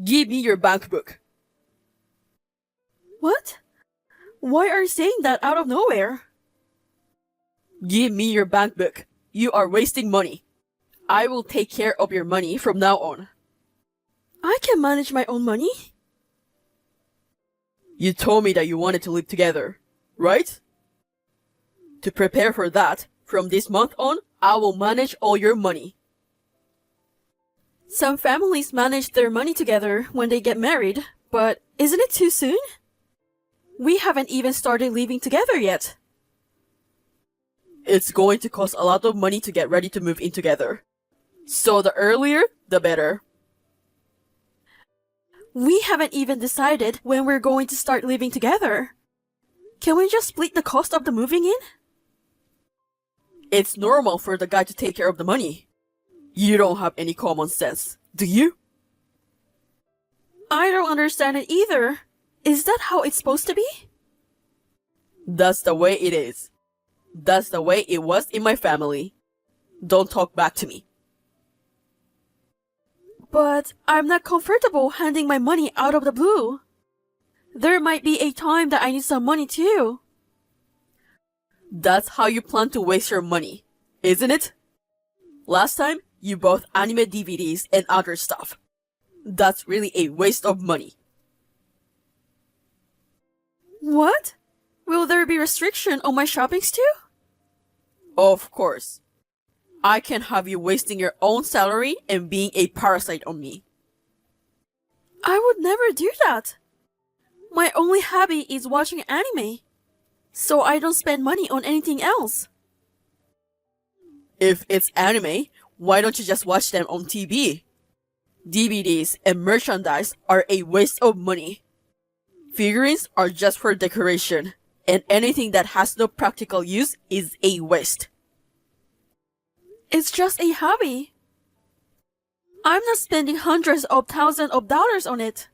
Give me your bank book. What? Why are you saying that out of nowhere? Give me your bank book. You are wasting money. I will take care of your money from now on. I can manage my own money. You told me that you wanted to live together, right? To prepare for that, from this month on, I will manage all your money. Some families manage their money together when they get married, but isn't it too soon? We haven't even started living together yet. It's going to cost a lot of money to get ready to move in together. So the earlier, the better. We haven't even decided when we're going to start living together. Can we just split the cost of the moving in? It's normal for the guy to take care of the money. You don't have any common sense, do you? I don't understand it either. Is that how it's supposed to be? That's the way it is. That's the way it was in my family. Don't talk back to me. But I'm not comfortable handing my money out of the blue. There might be a time that I need some money too. That's how you plan to waste your money, isn't it? Last time, you bought anime DVDs and other stuff. That's really a waste of money. What? Will there be restriction on my shoppings too? Of course. I can't have you wasting your own salary and being a parasite on me. I would never do that. My only hobby is watching anime, so I don't spend money on anything else. If it's anime, why don't you just watch them on TV? DVDs and merchandise are a waste of money. Figurines are just for decoration, and anything that has no practical use is a waste. It's just a hobby. I'm not spending hundreds of thousands of dollars on it.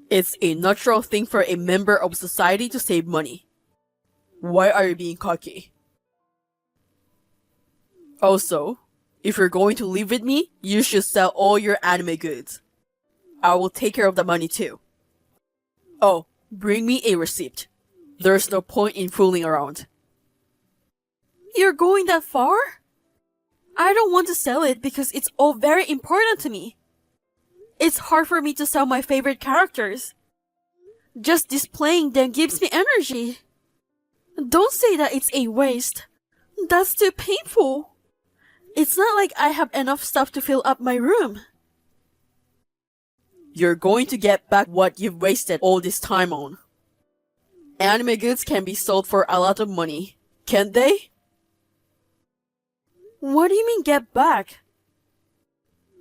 It's a natural thing for a member of society to save money. Why are you being cocky? Also, if you're going to live with me, you should sell all your anime goods. I will take care of the money too. Oh, bring me a receipt. There's no point in fooling around. You're going that far? I don't want to sell it because it's all very important to me. It's hard for me to sell my favorite characters. Just displaying them gives me energy. Don't say that it's a waste. That's too painful. It's not like I have enough stuff to fill up my room. You're going to get back what you've wasted all this time on. Anime goods can be sold for a lot of money, can't they? What do you mean get back?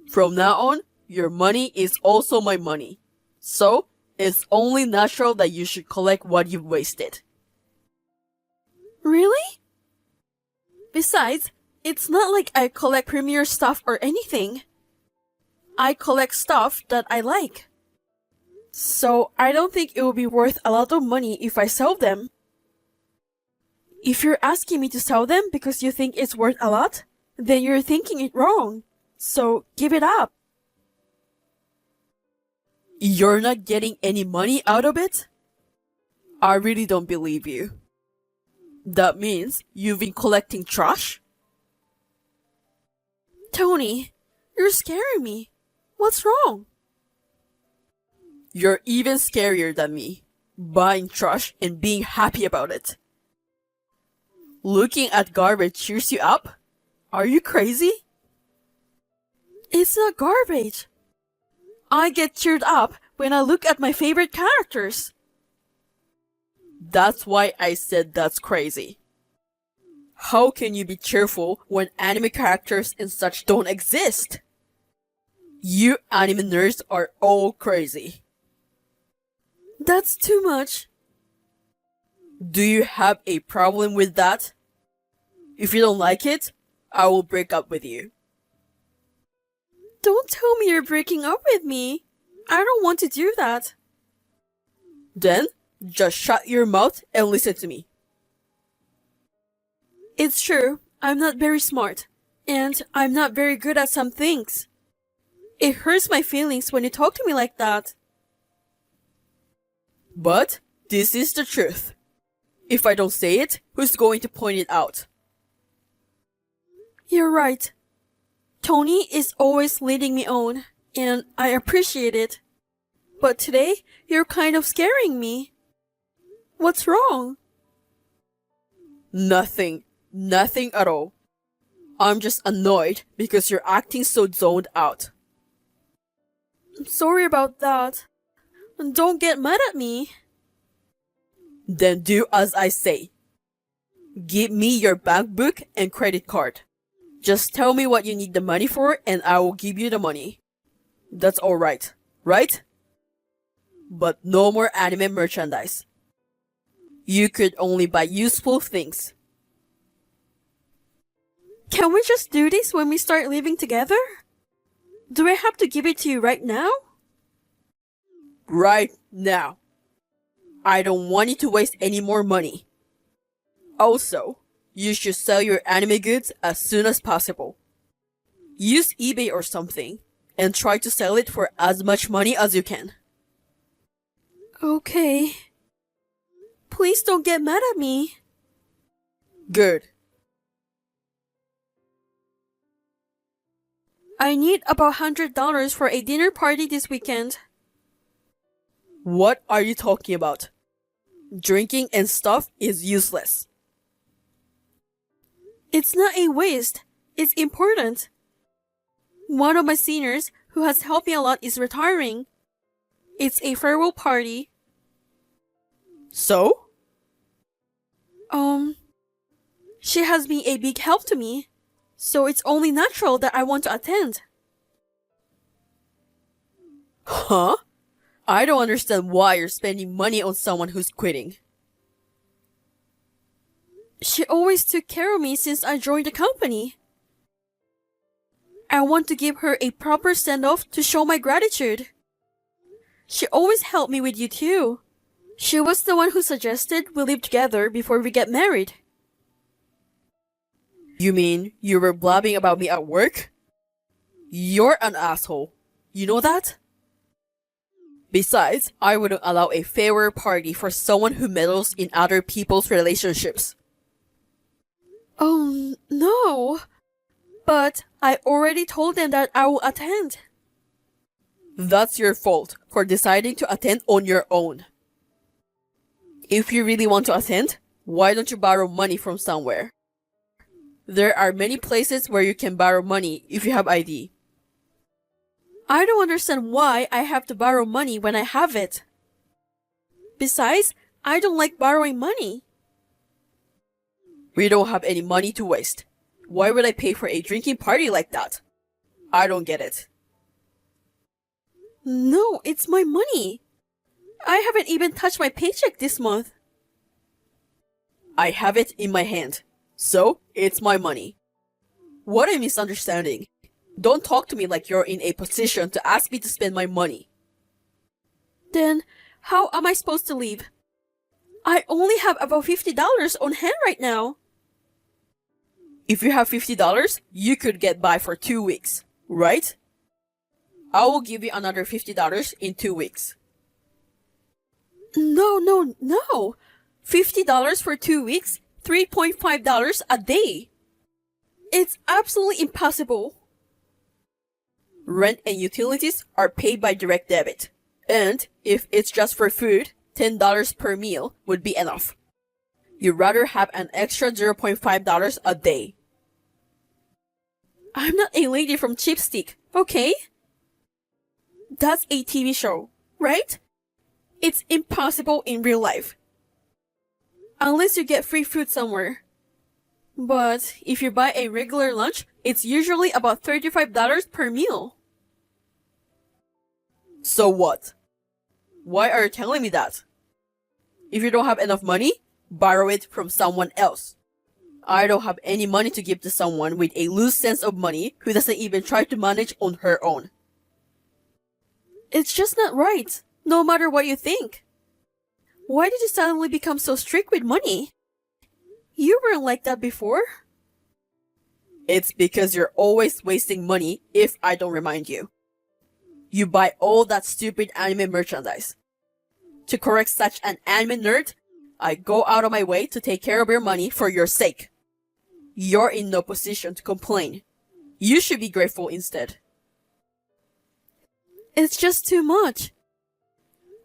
From now on, your money is also my money. So, it's only natural that you should collect what you've wasted. Really? Besides, it's not like I collect premier stuff or anything. I collect stuff that I like. So I don't think it will be worth a lot of money if I sell them. If you're asking me to sell them because you think it's worth a lot, then you're thinking it wrong. So give it up. You're not getting any money out of it? I really don't believe you. That means you've been collecting trash? Tony, you're scaring me. What's wrong? You're even scarier than me, buying trash and being happy about it. Looking at garbage cheers you up? Are you crazy? It's not garbage. I get cheered up when I look at my favorite characters. That's why I said that's crazy. How can you be cheerful when anime characters and such don't exist? You anime nerds are all crazy. That's too much. Do you have a problem with that? If you don't like it, I will break up with you. Don't tell me you're breaking up with me. I don't want to do that. Then, just shut your mouth and listen to me. It's true, I'm not very smart, and I'm not very good at some things. It hurts my feelings when you talk to me like that. But this is the truth. If I don't say it, who's going to point it out? You're right. Tony is always leading me on, and I appreciate it. But today, you're kind of scaring me. What's wrong? Nothing. Nothing at all. I'm just annoyed because you're acting so zoned out. I'm sorry about that. And don't get mad at me. Then do as I say. Give me your bank book and credit card. Just tell me what you need the money for and I will give you the money. That's alright, right? But no more anime merchandise. You could only buy useful things. Can we just do this when we start living together? Do I have to give it to you right now? Right now. I don't want you to waste any more money. Also, you should sell your anime goods as soon as possible. Use eBay or something and try to sell it for as much money as you can. Okay. Please don't get mad at me. Good. I need about $100 for a dinner party this weekend. What are you talking about? Drinking and stuff is useless. It's not a waste. It's important. One of my seniors who has helped me a lot is retiring. It's a farewell party. So? She has been a big help to me, so it's only natural that I want to attend. Huh? I don't understand why you're spending money on someone who's quitting. She always took care of me since I joined the company. I want to give her a proper send-off to show my gratitude. She always helped me with you too. She was the one who suggested we live together before we get married. You mean you were blabbing about me at work? You're an asshole. You know that? Besides, I wouldn't allow a farewell party for someone who meddles in other people's relationships. Oh, no. But I already told them that I will attend. That's your fault for deciding to attend on your own. If you really want to attend, why don't you borrow money from somewhere? There are many places where you can borrow money if you have ID. I don't understand why I have to borrow money when I have it. Besides, I don't like borrowing money. We don't have any money to waste. Why would I pay for a drinking party like that? I don't get it. No, it's my money. I haven't even touched my paycheck this month. I have it in my hand, so it's my money. What a misunderstanding. Don't talk to me like you're in a position to ask me to spend my money. Then, how am I supposed to leave? I only have about $50 on hand right now. If you have $50, you could get by for 2 weeks, right? I will give you another $50 in 2 weeks. No. $50 for 2 weeks, $3.5 a day. It's absolutely impossible. Rent and utilities are paid by direct debit. And if it's just for food, $10 per meal would be enough. You'd rather have an extra $0.5 a day. I'm not a lady from Chipstick, okay? That's a TV show, right? It's impossible in real life. Unless you get free food somewhere. But if you buy a regular lunch, it's usually about $35 per meal. So what? Why are you telling me that? If you don't have enough money, borrow it from someone else. I don't have any money to give to someone with a loose sense of money who doesn't even try to manage on her own. It's just not right, no matter what you think. Why did you suddenly become so strict with money? You weren't like that before. It's because you're always wasting money if I don't remind you. You buy all that stupid anime merchandise. To correct such an anime nerd, I go out of my way to take care of your money for your sake. You're in no position to complain. You should be grateful instead. It's just too much.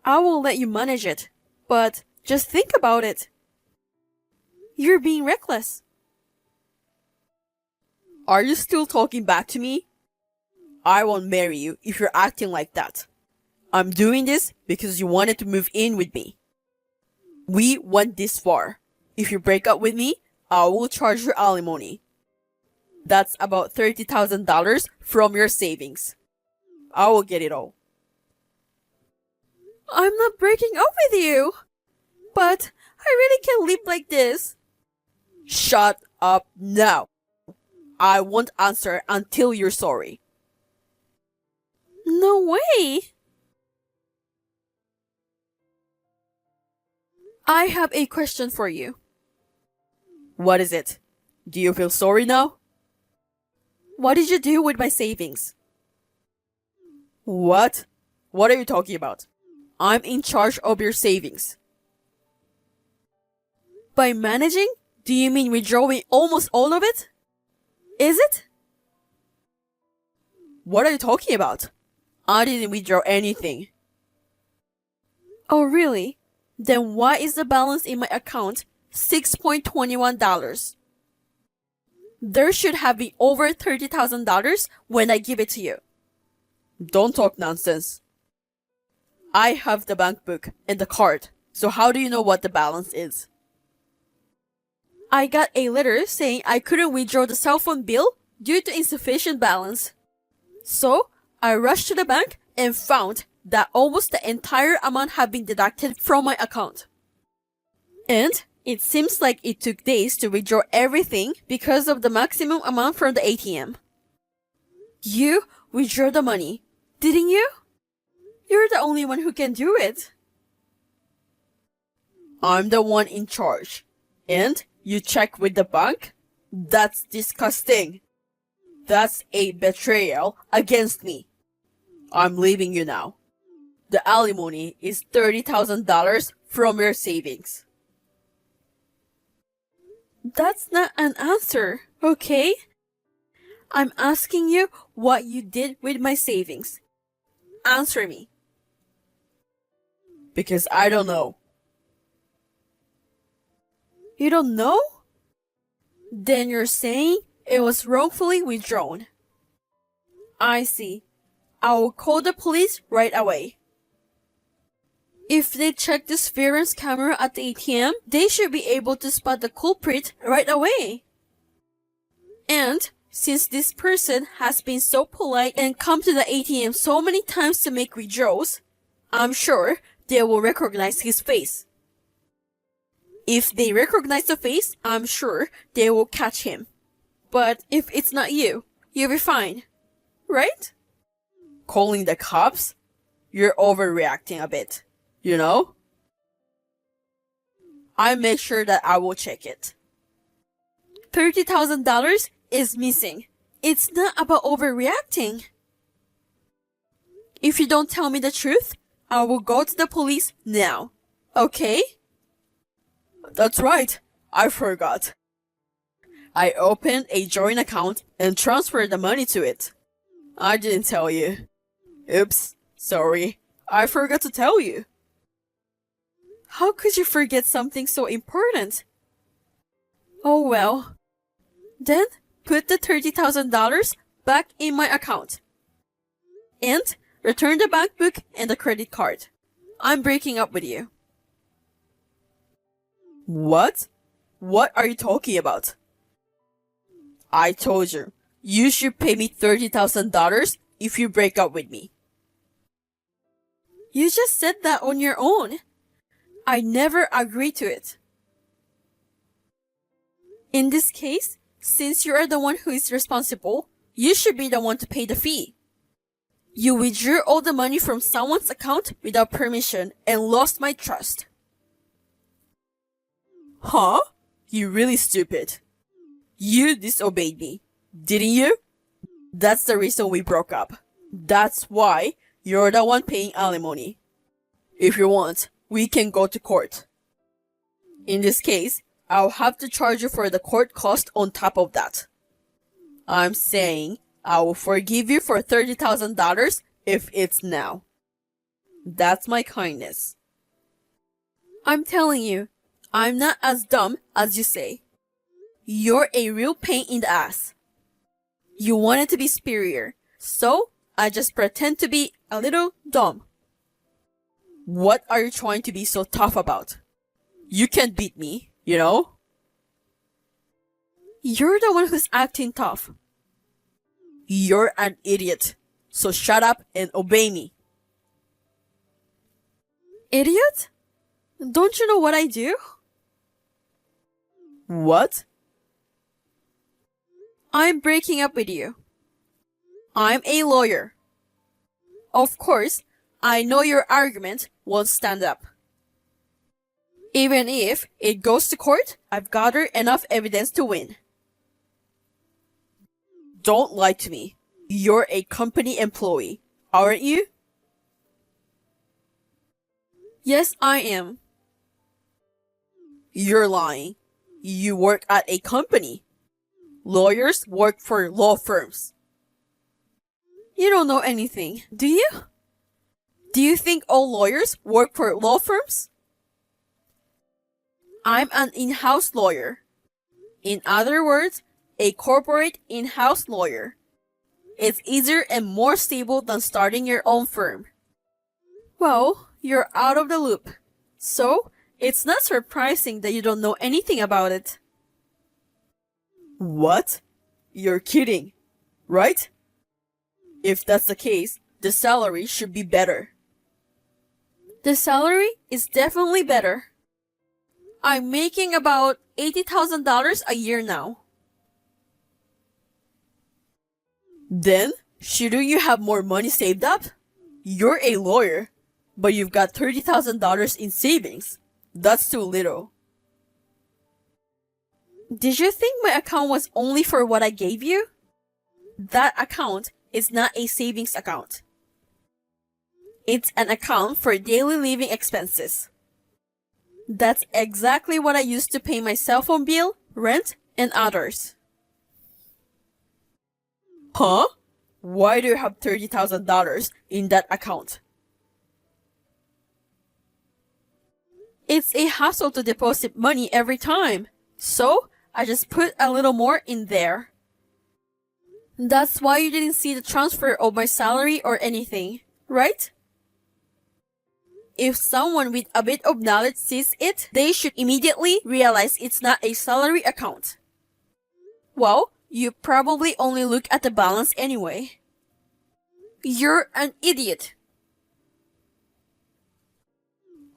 I will let you manage it, but just think about it. You're being reckless. Are you still talking back to me? I won't marry you if you're acting like that. I'm doing this because you wanted to move in with me. We went this far. If you break up with me, I will charge you alimony. That's about $30,000 from your savings. I will get it all. I'm not breaking up with you. But I really can't live like this. Shut up now. I won't answer until you're sorry. No way. I have a question for you. What is it? Do you feel sorry now? What did you do with my savings? What? What are you talking about? I'm in charge of your savings. By managing, do you mean withdrawing almost all of it? Is it? What are you talking about? I didn't withdraw anything. Oh, really? Then why is the balance in my account $6.21? There should have been over $30,000 when I give it to you. Don't talk nonsense. I have the bank book and the card, so how do you know what the balance is? I got a letter saying I couldn't withdraw the cell phone bill due to insufficient balance. So, I rushed to the bank and found that almost the entire amount had been deducted from my account. And it seems like it took days to withdraw everything because of the maximum amount from the ATM. You withdrew the money, didn't you? You're the only one who can do it. I'm the one in charge. And you check with the bank? That's disgusting. That's a betrayal against me. I'm leaving you now. The alimony is $30,000 from your savings. That's not an answer, okay? I'm asking you what you did with my savings. Answer me. Because I don't know. You don't know? Then you're saying it was wrongfully withdrawn. I see. I will call the police right away. If they check the surveillance camera at the ATM, they should be able to spot the culprit right away. And since this person has been so polite and come to the ATM so many times to make withdrawals, I'm sure they will recognize his face. If they recognize the face, I'm sure they will catch him. But if it's not you, you'll be fine. Right? Calling the cops? You're overreacting a bit, you know? I make sure that I will check it. $30,000 is missing. It's not about overreacting. If you don't tell me the truth, I will go to the police now. Okay? That's right. I forgot. I opened a joint account and transferred the money to it. I didn't tell you. Oops, sorry. I forgot to tell you. How could you forget something so important? Oh well. Then put the $30,000 back in my account. And return the bank book and the credit card. I'm breaking up with you. What? What are you talking about? I told you, you should pay me $30,000 if you break up with me. You just said that on your own. I never agreed to it. In this case, since you are the one who is responsible, you should be the one to pay the fee. You withdrew all the money from someone's account without permission and lost my trust. Huh? You're really stupid. You disobeyed me, didn't you? That's the reason we broke up. That's why You're the one paying alimony. If you want, we can go to court. In this case, I'll have to charge you for the court cost on top of that. I'm saying I will forgive you for $30,000 if it's now. That's my kindness. I'm telling you, I'm not as dumb as you say. You're a real pain in the ass. You wanted to be superior, so I just pretend to be a little dumb. What are you trying to be so tough about? You can't beat me, you know? You're the one who's acting tough. You're an idiot, so shut up and obey me. Idiot? Don't you know what I do? What? I'm breaking up with you. I'm a lawyer. Of course, I know your argument won't stand up. Even if it goes to court, I've gathered enough evidence to win. Don't lie to me. You're a company employee, aren't you? Yes, I am. You're lying. You work at a company. Lawyers work for law firms. You don't know anything, do you? Do you think all lawyers work for law firms? I'm an in-house lawyer. In other words, a corporate in-house lawyer. It's easier and more stable than starting your own firm. Well, you're out of the loop. So, it's not surprising that you don't know anything about it. What? You're kidding, right? If that's the case, the salary should be better. The salary is definitely better. I'm making about $80,000 a year now. Then, shouldn't you have more money saved up? You're a lawyer, but you've got $30,000 in savings. That's too little. Did you think my account was only for what I gave you? That account is not a savings account. It's an account for daily living expenses. That's exactly what I used to pay my cell phone bill, rent, and others. Huh? Why do you have $30,000 in that account? It's a hassle to deposit money every time, so I just put a little more in there. That's why you didn't see the transfer of my salary or anything, right? If someone with a bit of knowledge sees it, they should immediately realize it's not a salary account. Well, you probably only look at the balance anyway. You're an idiot.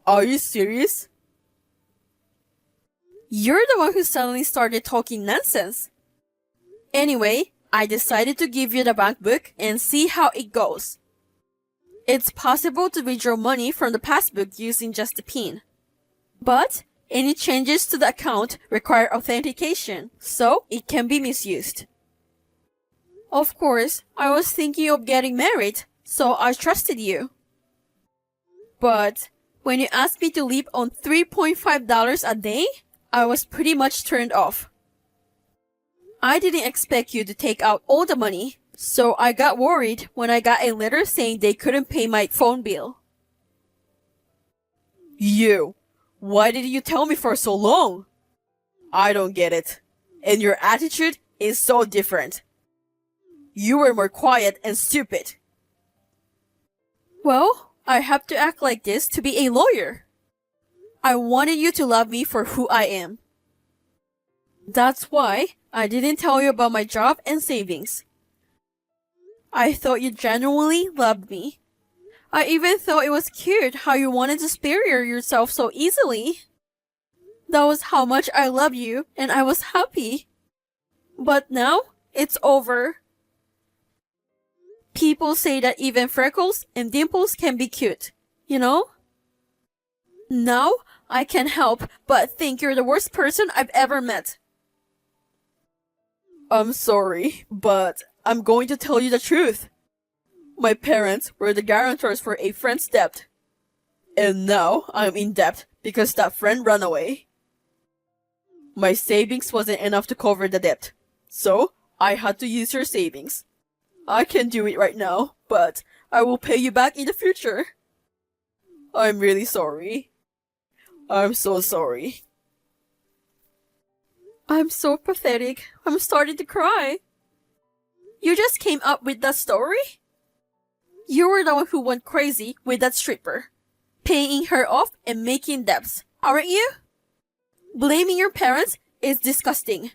Are you serious? You're the one who suddenly started talking nonsense. Anyway, I decided to give you the bank book and see how it goes. It's possible to withdraw money from the passbook using just the PIN. But any changes to the account require authentication, so it can be misused. Of course, I was thinking of getting married, so I trusted you. But when you asked me to live on $3.5 a day, I was pretty much turned off. I didn't expect you to take out all the money, so I got worried when I got a letter saying they couldn't pay my phone bill. Why did you tell me for so long? I don't get it. And your attitude is so different. You were more quiet and stupid. Well, I have to act like this to be a lawyer. I wanted you to love me for who I am. That's why I didn't tell you about my job and savings. I thought you genuinely loved me. I even thought it was cute how you wanted to spare yourself so easily. That was how much I loved you, and I was happy. But now, it's over. People say that even freckles and dimples can be cute, you know? Now, I can't help but think you're the worst person I've ever met. I'm sorry, but I'm going to tell you the truth. My parents were the guarantors for a friend's debt. And now I'm in debt because that friend ran away. My savings wasn't enough to cover the debt, so I had to use your savings. I can do it right now, but I will pay you back in the future. I'm really sorry. I'm so sorry. I'm so pathetic. I'm starting to cry. You just came up with that story? You were the one who went crazy with that stripper, paying her off and making debts, aren't you? Blaming your parents is disgusting.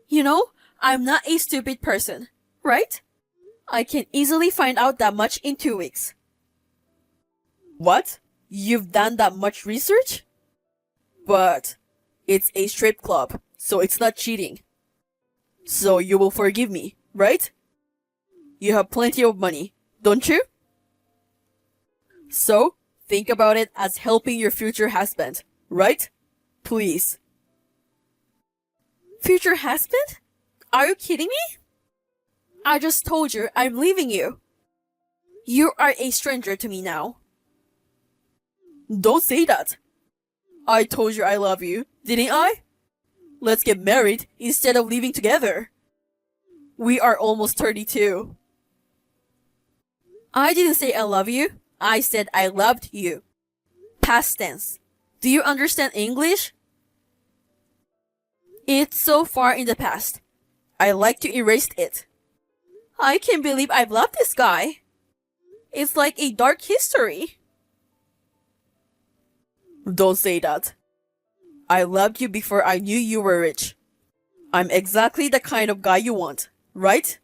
You know, I'm not a stupid person, right? I can easily find out that much in 2 weeks. What? You've done that much research? But it's a strip club, so it's not cheating. So you will forgive me, right? You have plenty of money, don't you? So think about it as helping your future husband, right? Please. Future husband? Are you kidding me? I just told you I'm leaving you. You are a stranger to me now. Don't say that. I told you I love you, didn't I? Let's get married instead of living together. We are almost 32. I didn't say I love you. I said I loved you. Past tense. Do you understand English? It's so far in the past. I like to erase it. I can't believe I've loved this guy. It's like a dark history. Don't say that. I loved you before I knew you were rich. I'm exactly the kind of guy you want, right?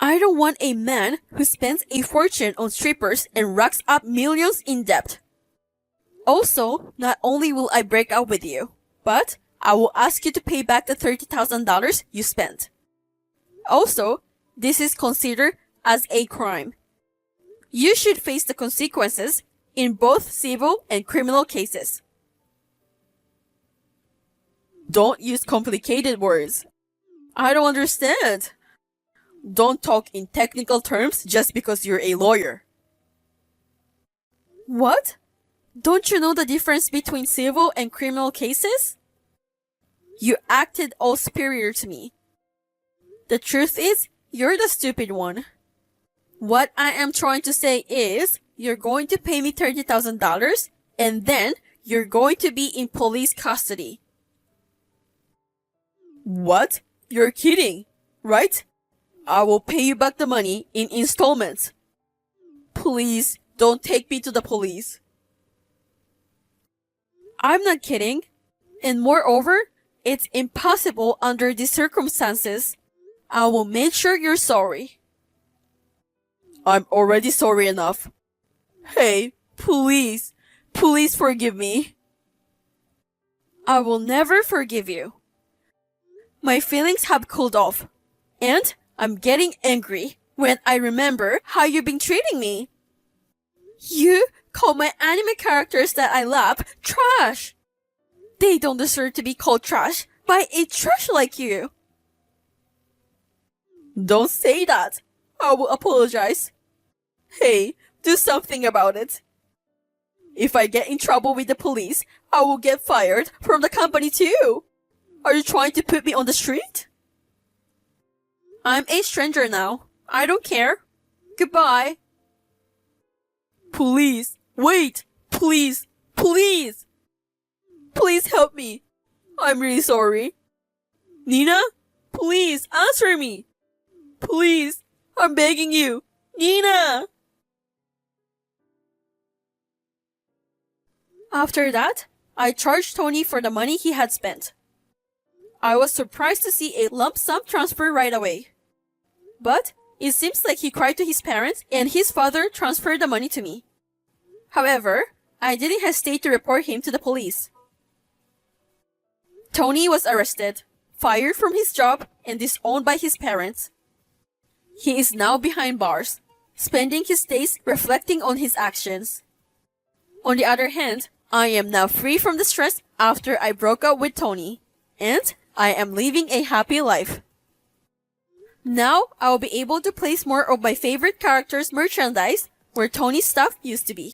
I don't want a man who spends a fortune on strippers and racks up millions in debt. Also, not only will I break up with you, but I will ask you to pay back the $30,000 you spent. Also, this is considered as a crime. You should face the consequences in both civil and criminal cases. Don't use complicated words. I don't understand. Don't talk in technical terms just because you're a lawyer. What? Don't you know the difference between civil and criminal cases? You acted all superior to me. The truth is, you're the stupid one. What I am trying to say is, you're going to pay me $30,000 and then you're going to be in police custody. What? You're kidding, right? I will pay you back the money in installments. Please don't take me to the police. I'm not kidding. And moreover, it's impossible under these circumstances. I will make sure you're sorry. I'm already sorry enough. Hey, please, please forgive me. I will never forgive you. My feelings have cooled off, and I'm getting angry when I remember how you've been treating me. You call my anime characters that I love trash. They don't deserve to be called trash by a trash like you. Don't say that. I will apologize. Hey, do something about it. If I get in trouble with the police, I will get fired from the company too. Are you trying to put me on the street? I'm a stranger now. I don't care. Goodbye. Please, wait, please, please. Please help me. I'm really sorry. Nina, please answer me. Please, I'm begging you. Nina! After that, I charged Tony for the money he had spent. I was surprised to see a lump sum transfer right away. But it seems like he cried to his parents and his father transferred the money to me. However, I didn't hesitate to report him to the police. Tony was arrested, fired from his job, and disowned by his parents. He is now behind bars, spending his days reflecting on his actions. On the other hand, I am now free from the stress after I broke up with Tony, and I am living a happy life. Now, I'll be able to place more of my favorite characters' merchandise where Tony's stuff used to be.